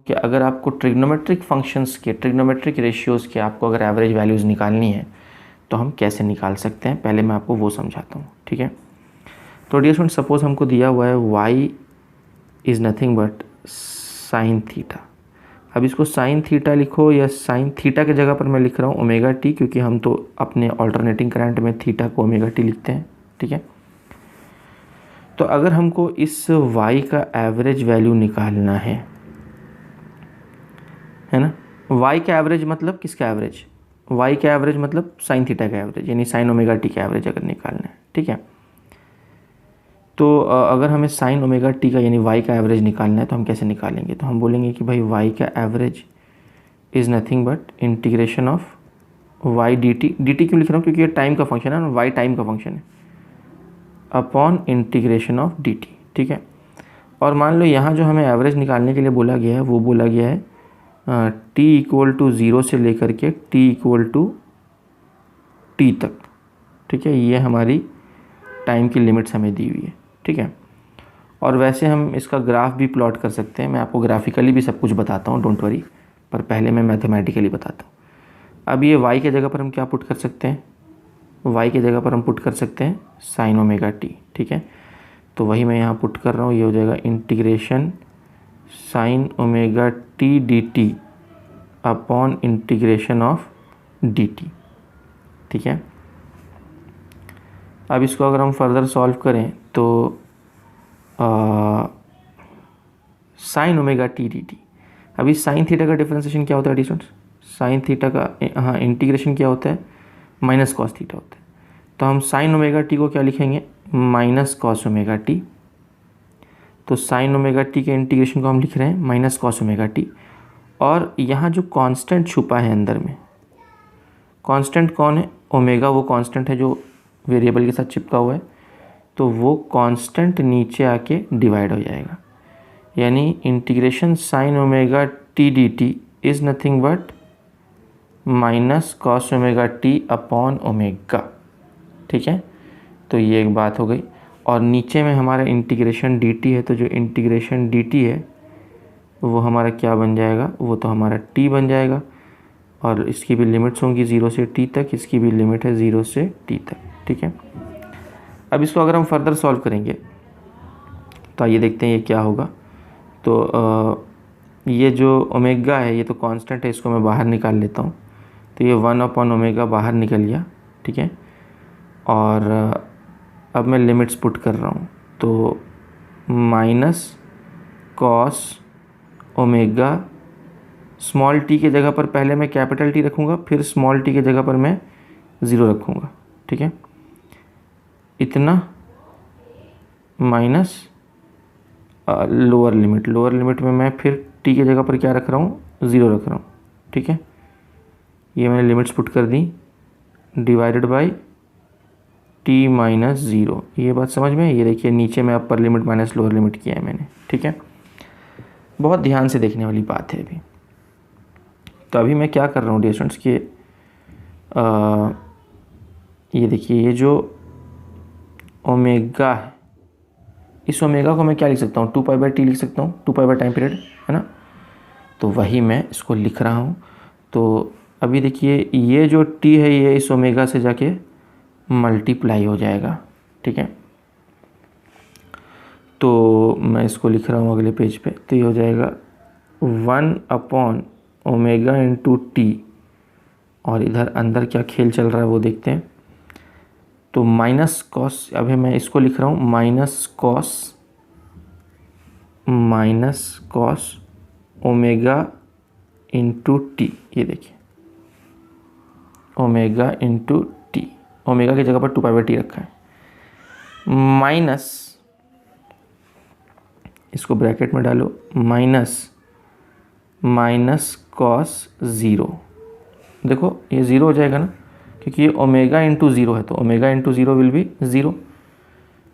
कि अगर आपको ट्रिग्नोमेट्रिक फंक्शंस के, ट्रिग्नोमेट्रिक रेशियोज़ के आपको अगर एवरेज वैल्यूज़ निकालनी है तो हम कैसे निकाल सकते हैं, पहले मैं आपको वो समझाता हूँ, ठीक है। तो डियर स्टूडेंट, सपोज हमको दिया हुआ है y is nothing but sine theta. अब इसको साइन थीटा लिखो या साइन थीटा की जगह पर मैं लिख रहा हूँ ओमेगा टी, क्योंकि हम तो अपने ऑल्टरनेटिंग करंट में थीटा को ओमेगा टी लिखते हैं, ठीक है। तो अगर हमको इस y का एवरेज वैल्यू निकालना है ना, y का एवरेज मतलब किसका एवरेज, y का एवरेज मतलब साइन थीटा का एवरेज, यानी साइन ओमेगा टी का एवरेज अगर निकालना है, ठीक है। तो अगर हमें साइन ओमेगा टी का यानी y का एवरेज निकालना है तो हम कैसे निकालेंगे, तो हम बोलेंगे कि भाई y का average is nothing but integration of y dt। dt क्यों लिख रहा हूँ, क्योंकि ये टाइम का फंक्शन है ना, y टाइम का फंक्शन है, अपॉन इंटीग्रेशन ऑफ dt, ठीक है। और मान लो यहाँ जो हमें एवरेज निकालने के लिए बोला गया है वो बोला गया है t इक्वल टू 0 से लेकर के t इक्वल टू t तक, ठीक है। ये हमारी टाइम की लिमिट्स हमें दी हुई है, ठीक है। और वैसे हम इसका ग्राफ भी प्लॉट कर सकते हैं, मैं आपको ग्राफिकली भी सब कुछ बताता हूँ, डोंट वरी, पर पहले मैं मैथमेटिकली बताता हूँ। अब ये y के जगह पर हम क्या पुट कर सकते हैं, y के जगह पर हम पुट कर सकते हैं साइन ओमेगा टी, ठीक है। तो वही मैं यहाँ पुट कर रहा हूँ, ये हो जाएगा integration sine omega T D T upon integration of D T, ठीक है। अब इसको अगर हम फर्दर सॉल्व करें तो sine omega T D T, अभी साइन थीटा का डिफरेंशिएशन क्या होता है डिस्टेंस, साइन थीटा का हाँ इंटीग्रेशन क्या होता है, माइनस कॉस थीटा होता है। तो हम साइन ओमेगा टी को क्या लिखेंगे, माइनस कॉस ओमेगा टी। तो साइन ओमेगा टी के इंटीग्रेशन को हम लिख रहे हैं माइनस कॉस ओमेगा टी। और यहाँ जो कांस्टेंट छुपा है अंदर में, कांस्टेंट कौन है, ओमेगा, वो कांस्टेंट है जो वेरिएबल के साथ चिपका हुआ है, तो वो कांस्टेंट नीचे आके डिवाइड हो जाएगा, यानी integration sine omega T D T is nothing but minus cos omega T upon omega, ठीक है। तो ये एक बात हो गई। और नीचे में हमारा इंटीग्रेशन डी टी है, तो जो इंटीग्रेशन डी टी है वो हमारा क्या बन जाएगा, वो तो हमारा टी बन जाएगा। और इसकी भी लिमिट्स होंगी 0 से t तक, इसकी भी लिमिट है 0 से t तक, ठीक है। अब इसको अगर हम फर्दर सॉल्व करेंगे तो आइए देखते हैं ये क्या होगा। तो ये जो ओमेगा है ये तो कांस्टेंट है, इसको मैं बाहर निकाल लेता हूँ। तो ये 1 अपॉन ओमेगा बाहर निकल गया, ठीक है। और अब मैं लिमिट्स पुट कर रहा हूँ, तो minus cos omega, small T के जगह पर पहले मैं कैपिटल टी रखूँगा, फिर स्मॉल टी के जगह पर मैं 0 रखूँगा, ठीक है। इतना माइनस लोअर लिमिट में मैं फिर टी के जगह पर क्या रख रहा हूँ, 0 रख रहा हूँ, ठीक है। ये मैंने लिमिट्स पुट कर दी, डिवाइडेड बाई टी माइनस 0। ये बात समझ में, ये देखिए नीचे में upper limit minus lower limit किया है मैंने, ठीक है। बहुत ध्यान से देखने वाली बात है अभी। तो अभी मैं क्या कर रहा हूँ डियर स्टूडेंट्स कि ये देखिए ये जो ओमेगा है, इस ओमेगा को मैं क्या लिख सकता हूँ, 2π/t लिख सकता हूँ, 2π टाइम पीरियड है ना। तो वही मैं इसको लिख रहा हूँ। तो अभी देखिए ये जो t है ये इस ओमेगा से जाके मल्टीप्लाई हो जाएगा, ठीक है। तो मैं इसको लिख रहा हूँ अगले पेज पे, तो ये हो जाएगा 1 अपॉन ओमेगा इंटू टी, और इधर अंदर क्या खेल चल रहा है वो देखते हैं। तो माइनस कॉस, अभी मैं इसको लिख रहा हूँ minus cos omega into T, ये देखिए ओमेगा इंटू टी, ओमेगा की जगह पर 2π/t रखा है, माइनस, इसको ब्रैकेट में डालो, माइनस कॉस 0। देखो ये 0 हो जाएगा ना, क्योंकि ये ओमेगा इंटू 0 है, तो omega into 0 will be 0,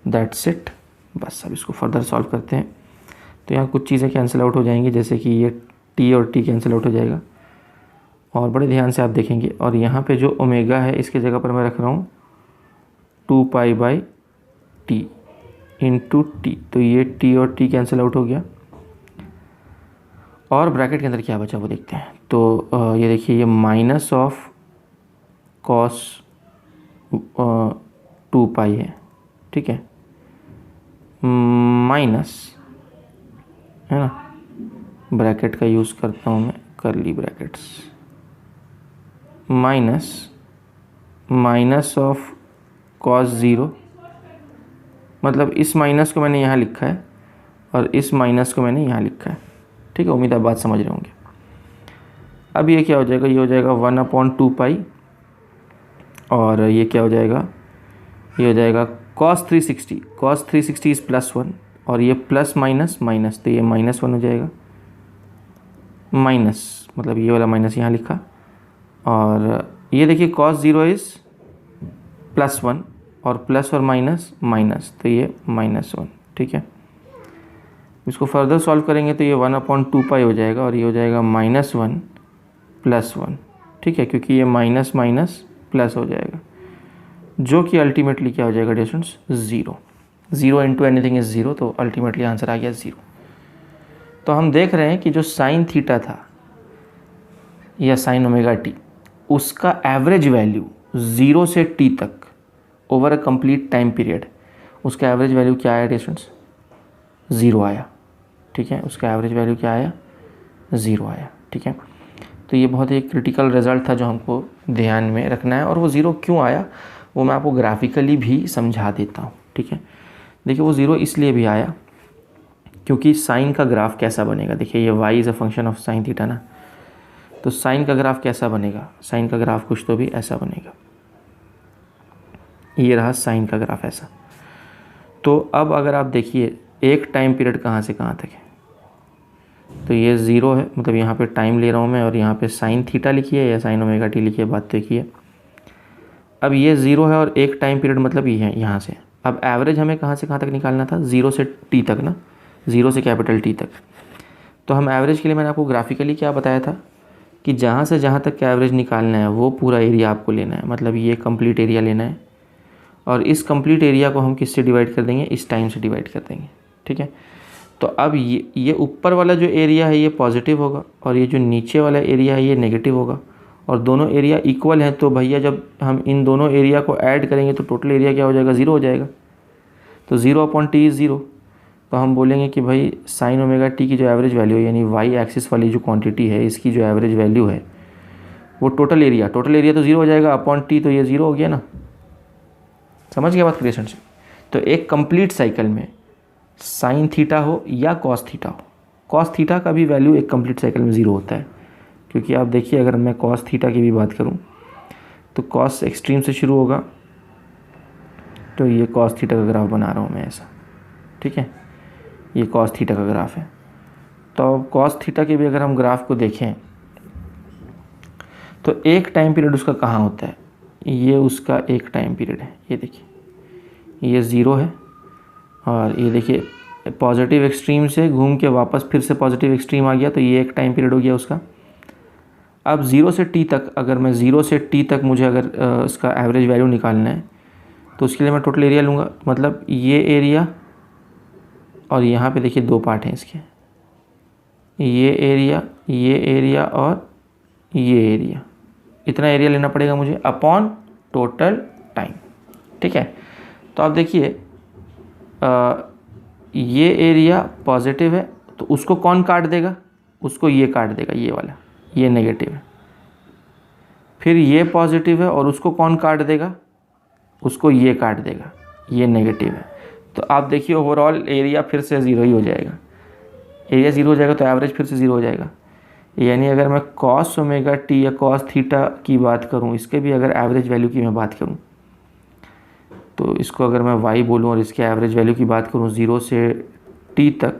that's it. बस अब इसको फर्दर सॉल्व करते हैं। तो यहाँ कुछ चीज़ें कैंसिल आउट हो जाएंगी, जैसे कि ये t और t कैंसिल आउट हो जाएगा, और बड़े ध्यान से आप देखेंगे। और यहाँ पे जो ओमेगा है इसके जगह पर मैं रख रहा हूँ 2π/t इंटू टी, तो ये t और t कैंसिल आउट हो गया। और ब्रैकेट के अंदर क्या बचा वो देखते हैं। तो ये देखिए, ये माइनस ऑफ कॉस 2 पाई है, ठीक है, माइनस, है ना, ब्रैकेट का यूज़ करता हूँ मैं, curly brackets, minus of cos 0, मतलब इस माइनस को मैंने यहाँ लिखा है और इस माइनस को मैंने यहाँ लिखा है, ठीक है। उम्मीद आप बात समझ रहे होंगे। अब ये क्या हो जाएगा, ये हो जाएगा 1/2 पाई, और ये क्या हो जाएगा, ये हो जाएगा cos 360 इज़ +1, और ये प्लस माइनस माइनस, तो ये -1 हो जाएगा, माइनस मतलब ये वाला माइनस यहाँ लिखा, और ये देखिए cos 0 इज़ +1, और प्लस और माइनस माइनस, तो ये -1, ठीक है। इसको फर्दर सॉल्व करेंगे तो ये 1/2 पाई हो जाएगा, और ये हो जाएगा -1 +1, ठीक है, क्योंकि ये माइनस माइनस प्लस हो जाएगा, जो कि अल्टीमेटली क्या हो जाएगा dear students, 0 into anything is 0, तो अल्टीमेटली आंसर आ गया 0। तो हम देख रहे हैं कि जो साइन थीटा था या साइन ओमेगा टी, उसका एवरेज वैल्यू 0 से t तक over a complete time period, उसका एवरेज वैल्यू क्या आया डियर स्टूडेंट्स, 0 आया, ठीक है। उसका एवरेज वैल्यू क्या आया, 0 आया, ठीक है। तो ये बहुत ही क्रिटिकल रिजल्ट था जो हमको ध्यान में रखना है, और वो 0 क्यों आया वो मैं आपको ग्राफिकली भी समझा देता हूँ, ठीक है। देखिए वो 0 इसलिए भी आया क्योंकि साइन का ग्राफ कैसा बनेगा, देखिए ये y is a function of sine theta ना, तो साइन का ग्राफ कैसा बनेगा, साइन का ग्राफ कुछ तो भी ऐसा बनेगा, ये रहा साइन का ग्राफ ऐसा। तो अब अगर आप देखिए एक टाइम पीरियड कहाँ से कहाँ तक है, तो ये 0 है, मतलब यहाँ पे टाइम ले रहा हूँ मैं, और यहाँ पे साइन थीटा लिखिए या साइन ओमेगा टी लिखिए, बात देखिए। अब ये 0 है और एक टाइम पीरियड मतलब ये है यहाँ से। अब एवरेज हमें कहाँ से कहाँ तक निकालना था, 0 से t तक ना, 0 से कैपिटल T तक। तो हम एवरेज के लिए मैंने आपको ग्राफिकली क्या बताया था कि जहाँ से जहाँ तक का एवरेज निकालना है वो पूरा एरिया आपको लेना है, मतलब ये कंप्लीट एरिया लेना है, और इस कंप्लीट एरिया को हम किससे डिवाइड कर देंगे, इस टाइम से डिवाइड कर देंगे, ठीक है। तो अब ये ऊपर वाला जो एरिया है ये पॉजिटिव होगा, और ये जो नीचे वाला एरिया है ये नेगेटिव होगा, और दोनों एरिया इक्वल हैं, तो भैया जब हम इन दोनों एरिया को ऐड करेंगे तो टोटल एरिया क्या हो जाएगा, 0 हो जाएगा। तो 0/t इज़ 0, तो हम बोलेंगे कि भाई साइन ओमेगा टी की जो एवरेज वैल्यू है, यानी वाई एक्सिस वाली जो क्वांटिटी है इसकी जो एवरेज वैल्यू है वो टोटल एरिया तो 0 हो जाएगा अपॉन टी, तो ये 0 हो गया ना, समझ गया बात क्रिएशन से। तो एक कंप्लीट साइकिल में साइन थीटा हो या कॉस थीटा हो, कॉस थीटा का भी वैल्यू एक कंप्लीट साइकिल में 0 होता है, क्योंकि आप देखिए अगर मैं कॉस थीटा की भी बात करूं तो कॉस एक्सट्रीम से शुरू होगा, तो ये कॉस थीटा का ग्राफ बना रहा हूं मैं ऐसा, ठीक है, ये कॉस थीटा का ग्राफ है। तो कॉस थीटा के भी अगर हम ग्राफ को देखें तो एक टाइम पीरियड उसका कहाँ होता है, ये उसका एक टाइम पीरियड है, ये देखिए ये 0 है, और ये देखिए पॉजिटिव एक्सट्रीम से घूम के वापस फिर से पॉजिटिव एक्सट्रीम आ गया, तो ये एक टाइम पीरियड हो गया उसका। अब 0 से t तक, अगर मैं 0 से t तक मुझे अगर उसका एवरेज वैल्यू निकालना है तो उसके लिए मैं टोटल एरिया लूँगा, मतलब ये एरिया, और यहाँ पे देखिए 2 पार्ट हैं इसके, ये एरिया और ये एरिया, इतना एरिया लेना पड़ेगा मुझे अपॉन टोटल टाइम, ठीक है। तो आप देखिए ये एरिया पॉजिटिव है तो उसको कौन काट देगा, उसको ये काट देगा, ये वाला, ये नेगेटिव है। फिर ये पॉजिटिव है और उसको कौन काट देगा, उसको ये काट देगा, ये नेगेटिव है। तो आप देखिए ओवरऑल एरिया फिर से 0 ही हो जाएगा, एरिया 0 हो जाएगा तो एवरेज फिर से 0 हो जाएगा। यानी अगर मैं कॉस ओमेगा टी या कॉस थीटा की बात करूं, इसके भी अगर एवरेज वैल्यू की मैं बात करूं, तो इसको अगर मैं y बोलूं और इसके एवरेज वैल्यू की बात करूं 0 से t तक,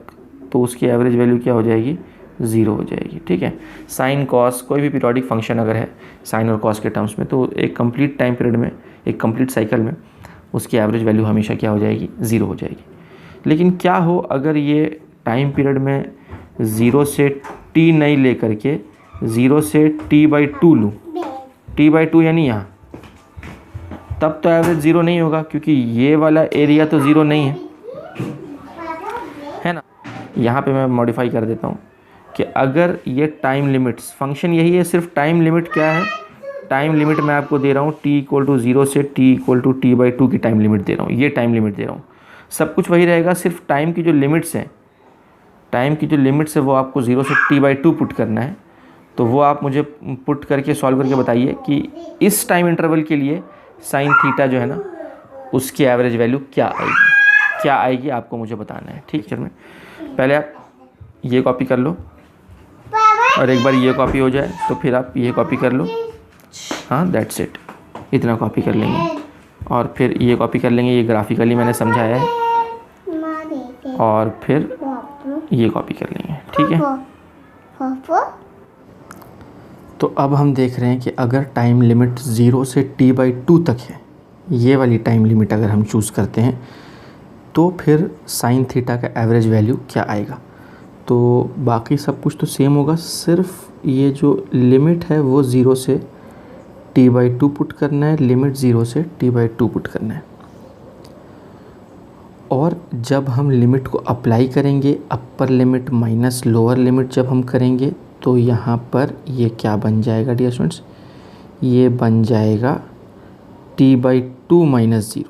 तो उसकी एवरेज वैल्यू क्या हो जाएगी, 0 हो जाएगी, ठीक है। साइन कॉस कोई भी पीरियोडिक फंक्शन अगर है साइन और कॉस के टर्म्स में, तो एक कंप्लीट टाइम पीरियड में, एक कंप्लीट साइकिल में उसकी एवरेज वैल्यू हमेशा क्या हो जाएगी, 0 हो जाएगी। लेकिन क्या हो अगर ये टाइम पीरियड में 0 से t नहीं ले करके 0 से t/2 लूँ, t/2 यानी यहाँ, तब तो एवरेज 0 नहीं होगा, क्योंकि ये वाला एरिया तो 0 नहीं है ना। यहाँ पे मैं मॉडिफाई कर देता हूँ, कि अगर ये टाइम लिमिट्स, फंक्शन यही है, सिर्फ टाइम लिमिट क्या है, टाइम लिमिट मैं आपको दे रहा हूँ t=0 से t=t/2 की टाइम लिमिट दे रहा हूँ, ये टाइम लिमिट दे रहा हूँ। सब कुछ वही रहेगा, सिर्फ टाइम की जो लिमिट्स हैं, टाइम की जो लिमिट्स है वो आपको 0 से t/2 पुट करना है। तो वो आप मुझे पुट करके सॉल्व करके बताइए कि इस टाइम इंटरवल के लिए साइन थीटा जो है ना उसकी एवरेज वैल्यू क्या आएगी आपको मुझे बताना है। ठीक है, चल में पहले आप ये कॉपी कर लो और एक बार ये कॉपी हो जाए तो फिर आप ये कॉपी कर लो। हाँ, दैट्स इट, इतना कॉपी कर लेंगे और फिर ये कॉपी कर लेंगे, ये ग्राफिकली मैंने समझाया है, और फिर ये कॉपी कर लेंगे। ठीक है, तो अब हम देख रहे हैं कि अगर टाइम लिमिट 0 से t/2 तक है, ये वाली टाइम लिमिट अगर हम चूज़ करते हैं तो फिर साइन थीटा का एवरेज वैल्यू क्या आएगा। तो बाकी सब कुछ तो सेम होगा, सिर्फ ये जो लिमिट है वो 0 से t/2 पुट करना है, लिमिट 0 से t/2 पुट करना है। और जब हम लिमिट को अप्लाई करेंगे, upper limit minus lower limit जब हम करेंगे तो यहाँ पर ये क्या बन जाएगा डियर स्टूडेंट्स, ये बन जाएगा t/2 माइनस 0,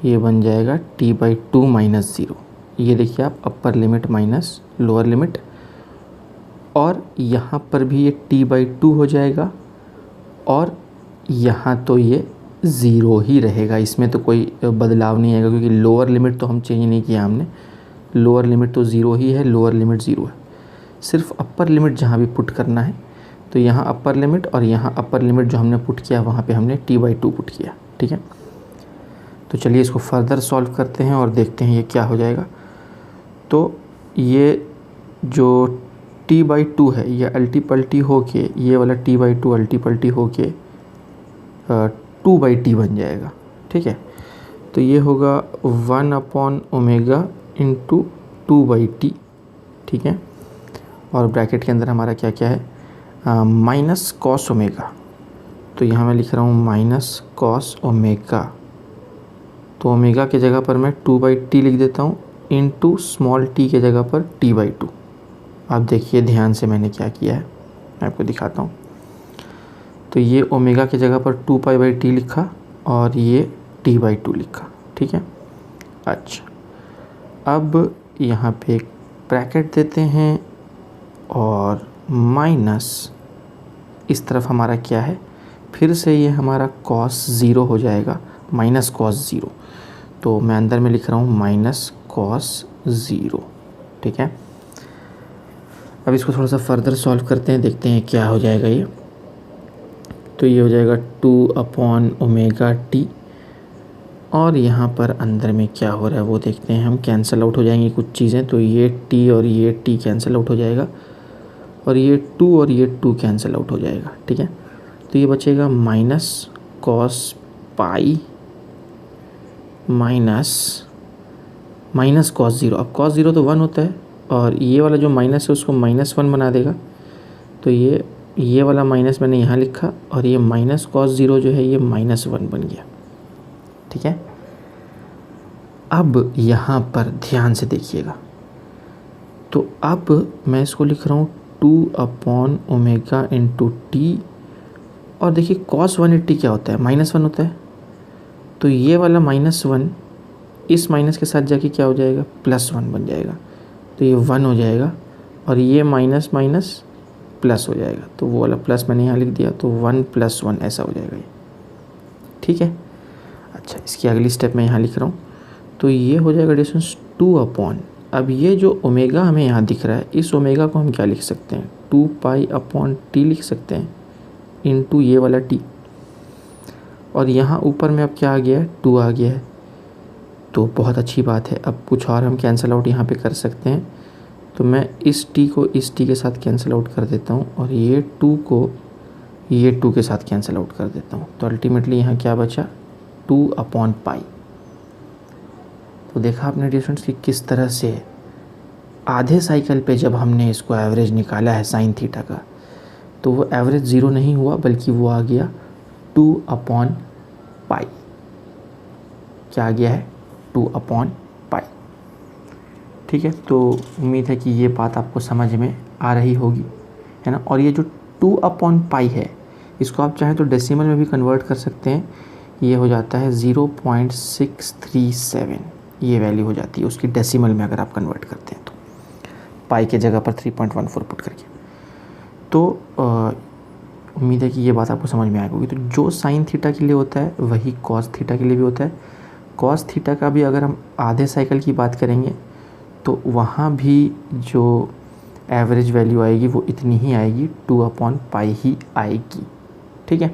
ये बन जाएगा t/2 माइनस 0। ये देखिए आप, upper limit minus lower limit, और यहाँ पर भी ये t/2 हो जाएगा और यहाँ तो ये 0 ही रहेगा, इसमें तो कोई बदलाव नहीं आएगा क्योंकि लोअर लिमिट तो हम चेंज नहीं किया हमने, लोअर लिमिट तो 0 ही है, लोअर लिमिट 0 है। सिर्फ अपर लिमिट जहाँ भी पुट करना है तो यहाँ अपर लिमिट और यहाँ अपर लिमिट जो हमने पुट किया वहाँ पे हमने t/2 पुट किया। ठीक है, तो चलिए इसको फर्दर सॉल्व करते हैं और देखते हैं ये क्या हो जाएगा। तो ये जो t/2 है ये अल्टी पल्टी हो के, ये वाला t/2 अल्टी पल्टी हो के 2/t बन जाएगा। ठीक है, तो ये होगा 1/ओमेगा इंटू 2/t। ठीक है, और ब्रैकेट के अंदर हमारा क्या क्या है, माइनस कॉस ओमेगा, तो यहाँ मैं लिख रहा हूँ माइनस कॉस ओमेगा, तो ओमेगा के जगह पर मैं 2/t लिख देता हूँ, इंटू स्मॉल t के जगह पर t/2। आप देखिए ध्यान से मैंने क्या किया है, मैं आपको दिखाता हूँ। तो ये ओमेगा के जगह पर 2π/t लिखा और ये t/2 लिखा। ठीक है, अच्छा, अब यहाँ पे एक ब्रैकेट देते हैं और माइनस इस तरफ हमारा क्या है, फिर से ये हमारा cos 0 हो जाएगा, माइनस cos 0, तो मैं अंदर में लिख रहा हूँ माइनस cos 0। ठीक है, अब इसको थोड़ा सा फर्दर सॉल्व करते हैं, देखते हैं क्या हो जाएगा ये। तो ये हो जाएगा 2/ओमेगा t, और यहाँ पर अंदर में क्या हो रहा है वो देखते हैं हम, कैंसिल आउट हो जाएंगी कुछ चीज़ें, तो ये t और ये t कैंसिल आउट हो जाएगा और ये 2 और ये 2 कैंसिल आउट हो जाएगा। ठीक है, तो ये बचेगा minus cos pi minus cos 0। अब कॉस 0 तो 1 होता है और ये वाला जो माइनस है उसको -1 बना देगा, तो ये वाला माइनस मैंने यहाँ लिखा और ये माइनस कॉस 0 जो है ये -1 बन गया। ठीक है, अब यहाँ पर ध्यान से देखिएगा, तो अब मैं इसको लिख रहा हूँ 2/ओमेगा इंटू t, और देखिए cos 180 क्या होता है, -1 होता है, तो ये वाला -1 इस माइनस के साथ जाके क्या हो जाएगा, +1 बन जाएगा, तो ये 1 हो जाएगा और ये माइनस माइनस प्लस हो जाएगा, तो वो वाला प्लस मैंने यहाँ लिख दिया, तो 1 + 1 ऐसा हो जाएगा ये। ठीक है, अच्छा, इसकी अगली स्टेप मैं यहाँ लिख रहा हूँ, तो ये हो जाएगा डिस्टेंस 2/, अब ये जो ओमेगा हमें यहाँ दिख रहा है, इस ओमेगा को हम क्या लिख सकते हैं, 2π/t लिख सकते हैं, इंटू ये वाला t, और यहाँ ऊपर में अब क्या आ गया है, 2 आ गया है, तो बहुत अच्छी बात है। अब कुछ और हम कैंसिल आउट यहाँ पे कर सकते हैं, तो मैं इस t को इस t के साथ कैंसिल आउट कर देता हूँ और ये 2 को ये 2 के साथ कैंसिल आउट कर देता हूँ, तो अल्टीमेटली यहाँ क्या बचा, 2/π। तो देखा आपने डियर स्टूडेंट्स कि किस तरह से आधे साइकिल पे जब हमने इसको एवरेज निकाला है साइन थीटा का, तो वो एवरेज 0 नहीं हुआ बल्कि वो आ गया 2/π। क्या आ गया है, 2/π। ठीक ठीक है, तो उम्मीद है कि ये बात आपको समझ में आ रही होगी, है ना। और ये जो 2/पाई है, इसको आप चाहें तो डेसिमल में भी कन्वर्ट कर सकते हैं। ये हो जाता है 0.637, ये वैल्यू हो जाती है उसकी डेसिमल में अगर आप कन्वर्ट करते हैं तो, पाई के जगह पर 3.14 पुट करके। तो उम्मीद है कि ये बात आपको समझ में आई होगी। तो जो साइन थीटा के लिए होता है वही कॉस थीटा के लिए भी होता है। कॉस थीटा का भी अगर हम आधे साइकिल की बात करेंगे तो वहाँ भी जो एवरेज वैल्यू आएगी वो इतनी ही आएगी, 2/पाई ही आएगी, ठीक है।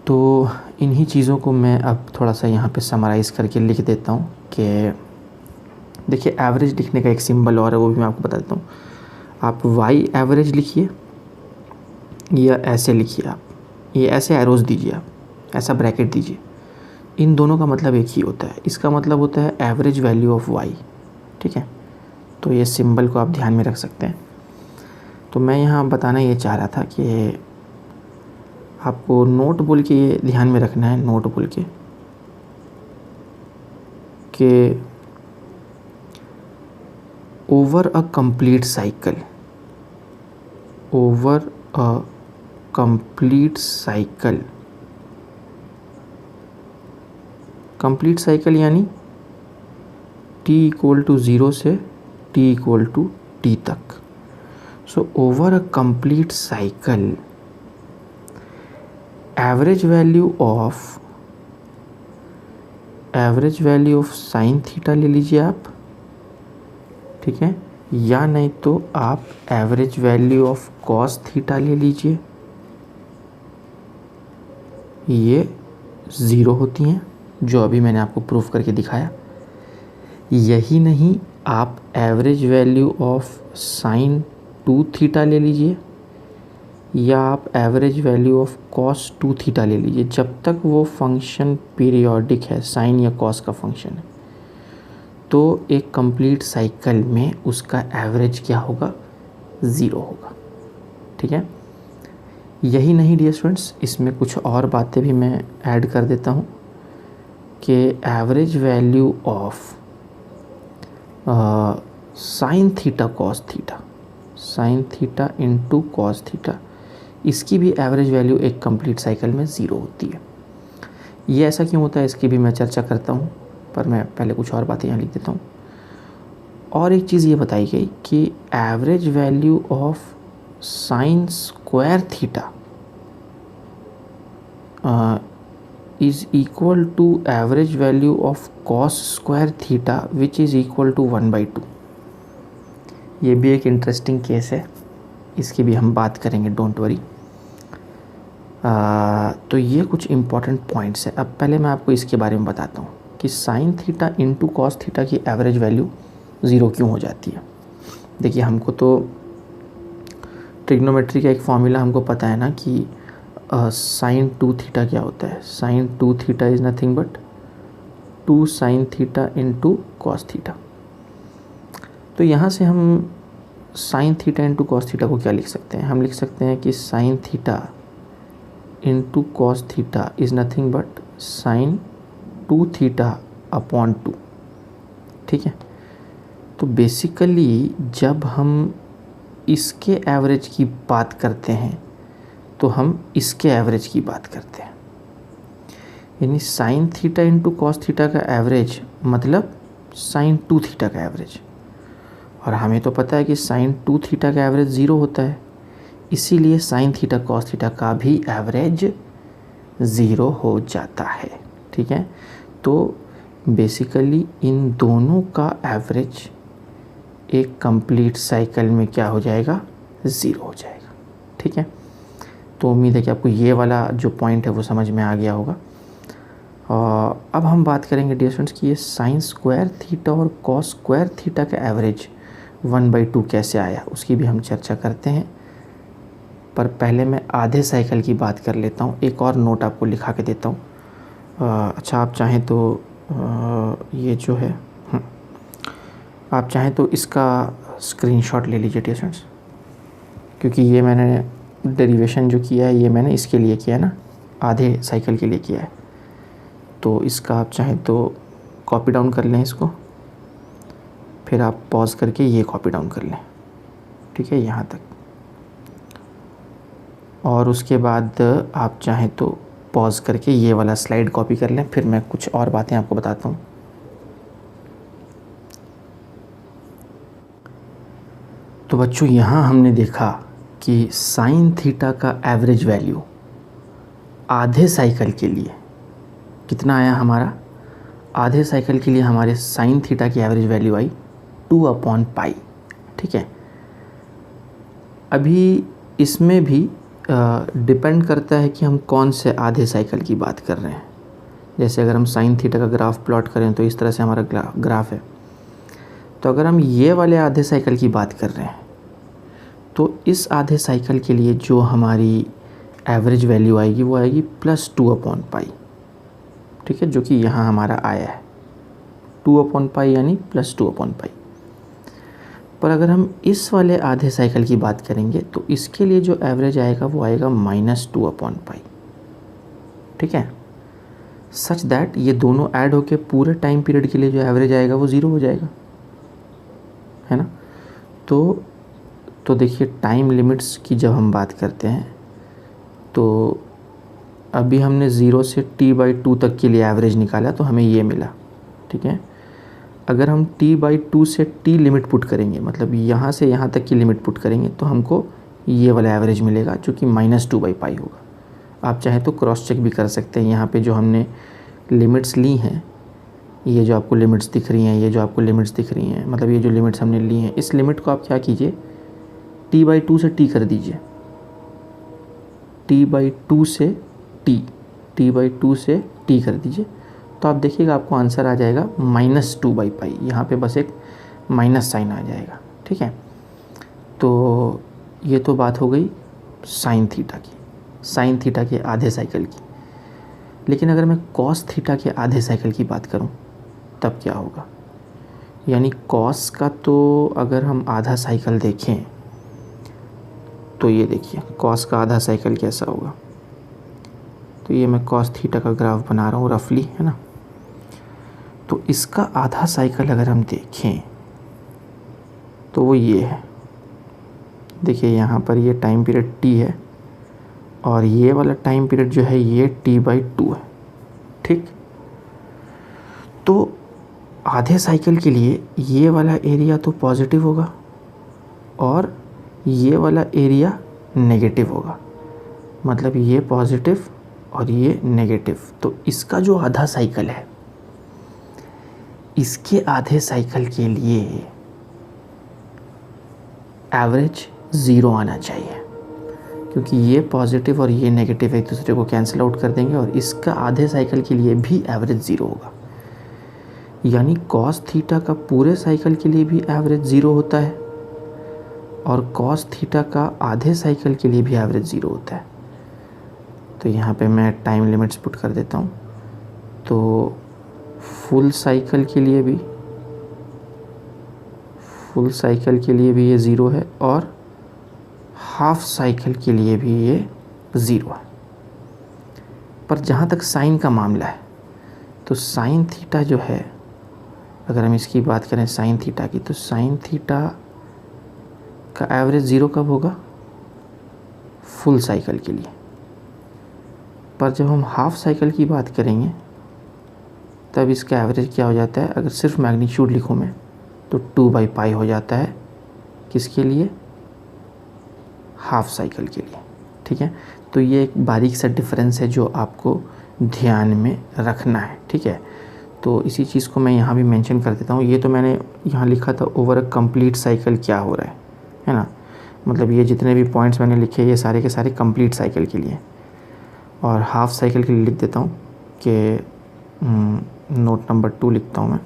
तो इन्हीं चीज़ों को मैं अब थोड़ा सा यहाँ पे समराइज़ करके लिख देता हूँ कि देखिए, एवरेज लिखने का एक सिंबल और है, वो भी मैं आपको बता देता हूँ। आप वाई एवरेज लिखिए या ऐसे लिखिए, आप ये ऐसे एरोज़ दीजिए, आप ऐसा ब्रैकेट दीजिए, इन दोनों का मतलब एक ही होता है। इसका मतलब होता है एवरेज वैल्यू ऑफ वाई, ठीक है। तो ये सिंबल को आप ध्यान में रख सकते हैं। तो मैं यहाँ बताना ये चाह रहा था कि आपको नोट बोल के ये ध्यान में रखना है, नोट बोल के कि over a complete cycle, over a complete cycle, complete cycle यानी t=0 से t=t तक। So over a complete cycle average value of sine theta ले लीजिए आप, ठीक है, या नहीं तो आप average value of cos theta ले लीजिए, ये 0 होती हैं, जो अभी मैंने आपको प्रूफ करके दिखाया। यही नहीं, आप average value of sign 2 theta ले लीजिए या आप average value of cos 2 theta ले लीजिए, जब तक वो फंक्शन पीरियोडिक है, साइन या कॉस का फंक्शन है, तो एक कंप्लीट साइकिल में उसका एवरेज क्या होगा, 0 होगा, ठीक है। यही नहीं डियर स्टूडेंट्स, इसमें कुछ और बातें भी मैं ऐड कर देता हूँ कि average value of sine theta cos theta, sign theta into cos theta, इसकी भी एवरेज वैल्यू एक कंप्लीट साइकिल में 0 होती है। ये ऐसा क्यों होता है इसकी भी मैं चर्चा करता हूँ, पर मैं पहले कुछ और बातें यहाँ लिख देता हूँ। और एक चीज़ ये बताई गई कि average value of sine square theta is equal to average value of cos square theta which is equal to 1/2। ये भी एक इंटरेस्टिंग केस है, इसकी भी हम बात करेंगे, डोंट वरी। तो ये कुछ इम्पॉर्टेंट पॉइंट्स हैं। अब पहले मैं आपको इसके बारे में बताता हूँ कि sine theta into cos theta की एवरेज वैल्यू 0 क्यों हो जाती है। देखिए, हमको तो ट्रिग्नोमेट्री का एक फॉर्मूला हमको पता है ना कि साइन 2 थीटा क्या होता है। Sine 2 theta is nothing but 2 sine theta into cos theta. तो यहाँ से हम sine theta into cos theta को क्या लिख सकते हैं, हम लिख सकते हैं कि sine theta into cos theta is nothing but sine 2 theta upon 2, ठीक है। तो बेसिकली जब हम इसके एवरेज की बात करते हैं तो हम इसके एवरेज की बात करते हैं, यानी sign theta into cos theta का एवरेज मतलब साइन 2 थीटा का एवरेज। और हमें तो पता है कि साइन 2 थीटा का एवरेज 0 होता है, इसीलिए साइन थीटा कॉस थीटा का भी एवरेज 0 हो जाता है, ठीक है। तो बेसिकली इन दोनों का एवरेज एक कंप्लीट साइकिल में क्या हो जाएगा, 0 हो जाएगा, ठीक है। तो उम्मीद है कि आपको ये वाला जो पॉइंट है वो समझ में आ गया होगा। और अब हम बात करेंगे डियर स्टूडेंट्स कि ये साइन स्क्वायर थीटा और कॉस स्क्वायर थीटा का एवरेज 1/2 कैसे आया, उसकी भी हम चर्चा करते हैं। पर पहले मैं आधे साइकिल की बात कर लेता हूँ, एक और नोट आपको लिखा के देता हूँ। अच्छा, आप चाहें तो ये जो है आप चाहें तो इसका स्क्रीनशॉट ले लीजिए डियर स्टूडेंट्स, क्योंकि ये मैंने डेरिवेशन जो किया है ये मैंने इसके लिए किया है ना, आधे साइकिल के लिए किया है। तो इसका आप चाहें तो कॉपी डाउन कर लें इसको, फिर आप पॉज करके ये कॉपी डाउन कर लें, ठीक है, यहाँ तक। और उसके बाद आप चाहें तो पॉज करके ये वाला स्लाइड कॉपी कर लें, फिर मैं कुछ और बातें आपको बताता हूँ। तो बच्चों यहाँ हमने देखा कि साइन थीटा का एवरेज वैल्यू आधे साइकिल के लिए कितना आया हमारा। आधे साइकिल के लिए हमारे साइन थीटा की एवरेज वैल्यू आई 2/पाई, ठीक है। अभी इसमें भी डिपेंड करता है कि हम कौन से आधे साइकिल की बात कर रहे हैं। जैसे अगर हम साइन थीटा का ग्राफ प्लॉट करें तो इस तरह से हमारा ग्राफ है। तो अगर हम ये वाले आधे साइकिल की बात कर रहे हैं तो इस आधे साइकिल के लिए जो हमारी एवरेज वैल्यू आएगी वो आएगी +2/पाई, ठीक है, जो कि यहाँ हमारा आया है 2/पाई यानी +2/पाई। पर अगर हम इस वाले आधे साइकिल की बात करेंगे तो इसके लिए जो एवरेज आएगा वो आएगा -2/पाई, ठीक है। सच दैट ये दोनों ऐड होके पूरे टाइम पीरियड के लिए जो एवरेज आएगा वो 0 हो जाएगा, है ना। तो देखिए टाइम लिमिट्स की जब हम बात करते हैं तो अभी हमने 0 से t/2 तक के लिए एवरेज निकाला तो हमें ये मिला, ठीक है। अगर हम t/2 से t लिमिट पुट करेंगे, मतलब यहाँ से यहाँ तक की लिमिट पुट करेंगे तो हमको ये वाला एवरेज मिलेगा जो कि -2/पाई होगा। आप चाहें तो क्रॉस चेक भी कर सकते हैं। यहाँ पे जो हमने लिमिट्स ली हैं, ये जो आपको लिमिट्स दिख रही हैं, ये जो आपको लिमिट्स दिख रही हैं, मतलब ये जो लिमिट्स हमने ली हैं, इस लिमिट को आप क्या कीजिए, t/2 से t कर दीजिए, t/2 से t कर दीजिए, तो आप देखिएगा आपको आंसर आ जाएगा -2/पाई। यहाँ पे बस एक माइनस साइन आ जाएगा, ठीक है। तो ये तो बात हो गई साइन थीटा की, साइन थीटा के आधे साइकिल की। लेकिन अगर मैं कॉस थीटा के आधे साइकिल की बात करूँ तब क्या होगा। यानी कॉस का तो अगर हम आधा साइकिल देखें तो ये देखिए कॉस का आधा साइकिल कैसा होगा। तो ये मैं कॉस थीटा का ग्राफ बना रहा हूँ रफली, है ना। तो इसका आधा साइकिल अगर हम देखें तो वो ये है। देखिए यहाँ पर ये टाइम पीरियड t है और ये वाला टाइम पीरियड जो है ये t/2 है, ठीक। तो आधे साइकिल के लिए ये वाला एरिया तो पॉजिटिव होगा और ये वाला एरिया नेगेटिव होगा, मतलब ये पॉजिटिव और ये नेगेटिव। तो इसका जो आधा साइकिल है, इसके आधे साइकिल के लिए एवरेज 0 आना चाहिए, क्योंकि ये पॉजिटिव और ये नेगेटिव एक दूसरे को कैंसिल आउट कर देंगे और इसका आधे साइकिल के लिए भी एवरेज 0 होगा। यानी कॉस थीटा का पूरे साइकिल के लिए भी एवरेज 0 होता है और कॉस थीटा का आधे साइकिल के लिए भी एवरेज 0 होता है। तो यहाँ पे मैं टाइम लिमिट्स पुट कर देता हूँ। तो फुल साइकिल के लिए भी ये 0 है और हाफ साइकिल के लिए भी ये 0 है। पर जहाँ तक साइन का मामला है तो साइन थीटा जो है, अगर हम इसकी बात करें साइन थीटा की, तो साइन थीटा का एवरेज 0 कब होगा, फुल साइकिल के लिए। पर जब हम हाफ साइकिल की बात करेंगे तब इसका एवरेज क्या हो जाता है, अगर सिर्फ मैग्नीट्यूड लिखूँ मैं तो 2/पाई हो जाता है, किसके लिए, हाफ साइकिल के लिए, ठीक है। तो ये एक बारीक सा डिफरेंस है जो आपको ध्यान में रखना है, ठीक है। तो इसी चीज़ को मैं यहाँ भी मेंशन कर देता हूँ। ये तो मैंने यहाँ लिखा था ओवर अ कंप्लीट साइकिल क्या हो रहा है ना। मतलब ये जितने भी पॉइंट्स मैंने लिखे ये सारे के सारे कंप्लीट साइकिल के लिए। और हाफ साइकिल के लिए लिख देता हूँ कि नोट नंबर 2 लिखता हूँ मैं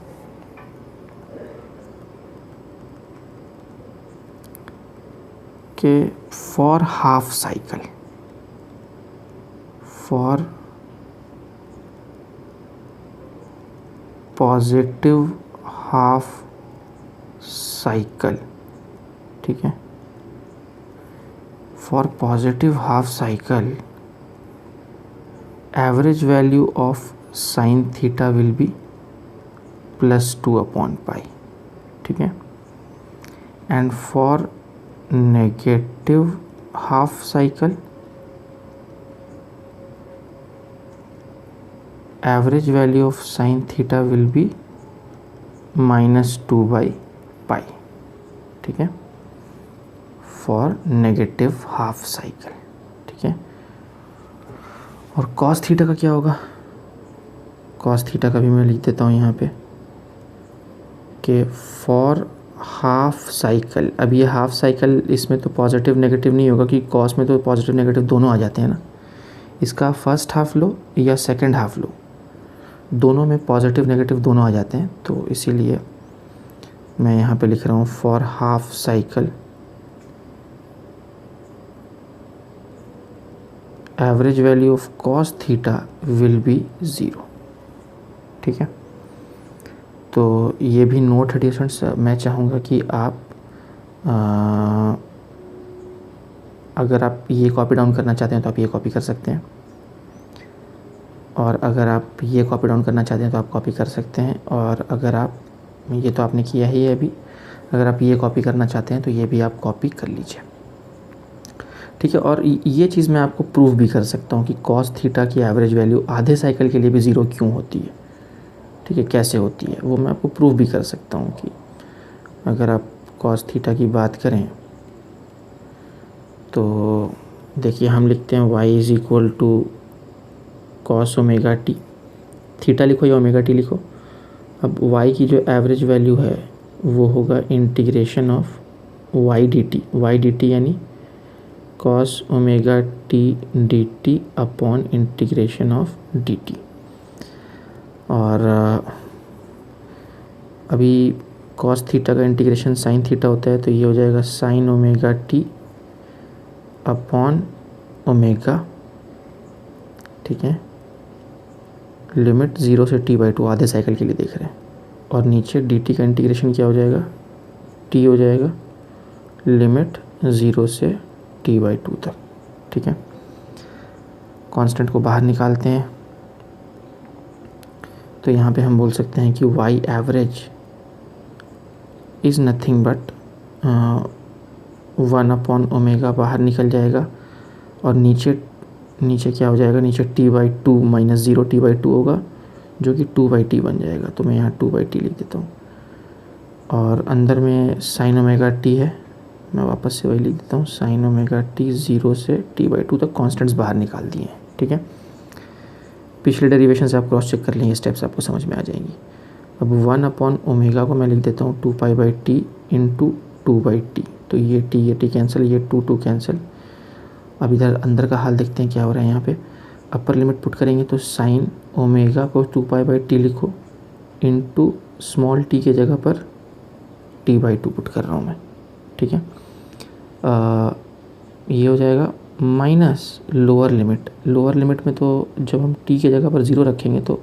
कि for half cycle, for positive half cycle, ठीक है, for positive half cycle average value of sine theta will be +2/पाई, ठीक है। And for negative half cycle average value of sine theta will be -2/π, ठीक है, फॉर नेगेटिव हाफ साइकिल, ठीक है। और कॉस थीटा का क्या होगा? कॉस थीटा का भी मैं लिख देता हूँ यहाँ पे कि फॉर हाफ साइकिल, अब ये हाफ साइकिल इसमें तो पॉजिटिव नेगेटिव नहीं होगा कि कॉस में तो पॉजिटिव नेगेटिव दोनों आ जाते हैं ना। इसका फर्स्ट हाफ लो या सेकंड हाफ लो, दोनों में पॉजिटिव नेगेटिव दोनों आ जाते हैं। तो इसीलिए मैं यहाँ पे लिख रहा हूँ for half cycle average value of cos theta will B 0, ठीक है। तो ये भी नोट है स्टूडेंट्स, मैं चाहूँगा कि आप अगर आप ये कॉपी डाउन करना चाहते हैं तो आप ये कॉपी कर सकते हैं, और अगर आप ये कॉपी डाउन करना चाहते हैं तो आप कॉपी कर सकते हैं, और अगर आप, ये तो आपने किया ही है अभी, अगर आप ये कॉपी करना चाहते हैं तो ये भी आप कॉपी कर लीजिए, ठीक है। और ये चीज़ मैं आपको प्रूव भी कर सकता हूँ कि कॉस थीटा की एवरेज वैल्यू आधे साइकिल के लिए भी 0 क्यों होती है, ठीक है, कैसे होती है वो मैं आपको प्रूव भी कर सकता हूँ कि अगर आप कॉस थीटा की बात करें तो देखिए हम लिखते हैं y = cos omega T, theta लिखो या ओमेगा टी लिखो। अब y की जो एवरेज वैल्यू है वो होगा इंटीग्रेशन ऑफ y dt यानी cos omega T dt upon integration of dt। और अभी cos थीटा का इंटीग्रेशन sin थीटा होता है, तो ये हो जाएगा sin omega T upon omega, ठीक है, लिमिट 0 से t/2 आधे साइकिल के लिए देख रहे हैं। और नीचे dt का इंटीग्रेशन क्या हो जाएगा, t हो जाएगा लिमिट 0 से t/2 तक, ठीक है। कांस्टेंट को बाहर निकालते हैं तो यहाँ पे हम बोल सकते हैं कि y average is nothing but 1/ओमेगा बाहर निकल जाएगा, और नीचे क्या हो जाएगा, नीचे t/2 -0 t/2 होगा जो कि 2/t बन जाएगा। तो मैं यहाँ 2/t लिख देता हूँ, और अंदर में sin ओमेगा t है, मैं वापस से वही लिख देता हूँ sin ओमेगा t 0 से t/2 तक कॉन्स्टेंट्स बाहर निकाल दिए हैं, ठीक है। पिछले डेरिवेशन से आप क्रॉस चेक कर लेंगे, स्टेप्स आपको समझ में आ जाएंगी। अब 1/ओमेगा को मैं लिख देता हूँ 2π/t इंटू 2/t, तो ये t कैंसिल, ये 2 कैंसिल। अब इधर अंदर का हाल देखते हैं क्या हो रहा है। यहाँ पे अपर लिमिट पुट करेंगे तो sin ओमेगा को 2π/t लिखो इंटू स्मॉल t के जगह पर t/2 पुट कर रहा हूँ मैं, ठीक है। ये हो जाएगा माइनस लोअर लिमिट में तो जब हम t के जगह पर 0 रखेंगे तो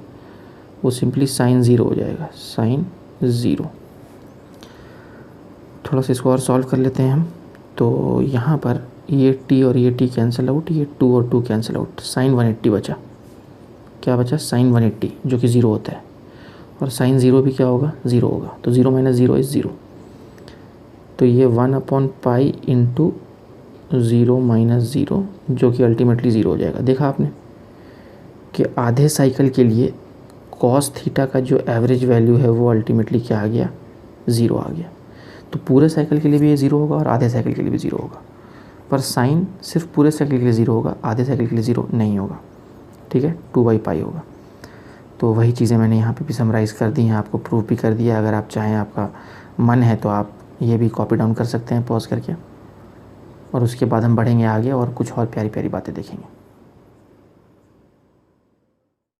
वो सिंपली sin 0 हो जाएगा, sin 0। थोड़ा सा इसको और सॉल्व कर लेते हैं हम। तो यहाँ पर ये t और ये t कैंसिल आउट, ये 2 और 2 कैंसिल आउट, sin 180 बचा। क्या बचा, sin 180 जो कि 0 होता है, और sin 0 भी क्या होगा, 0 होगा। तो 0 - 0 इज़ 0, तो ये 1/π इंटू 0 - 0 जो कि अल्टीमेटली 0 हो जाएगा। देखा आपने कि आधे साइकिल के लिए कॉस थीटा का जो एवरेज वैल्यू है वो अल्टीमेटली क्या आ गया, 0 आ गया। तो पूरे साइकिल के लिए भी ये 0 होगा और आधे साइकिल के लिए भी 0 होगा, पर साइन सिर्फ पूरे साइकिल के लिए 0 होगा, आधे साइकिल के लिए 0 नहीं होगा, ठीक है, 2/π होगा। तो वही चीज़ें मैंने यहाँ पे भी समराइज़ कर दी हैं, आपको प्रूव भी कर दिया। अगर आप चाहें, आपका मन है तो आप ये भी कॉपी डाउन कर सकते हैं पॉज करके, और उसके बाद हम बढ़ेंगे आगे और कुछ और प्यारी प्यारी बातें देखेंगे।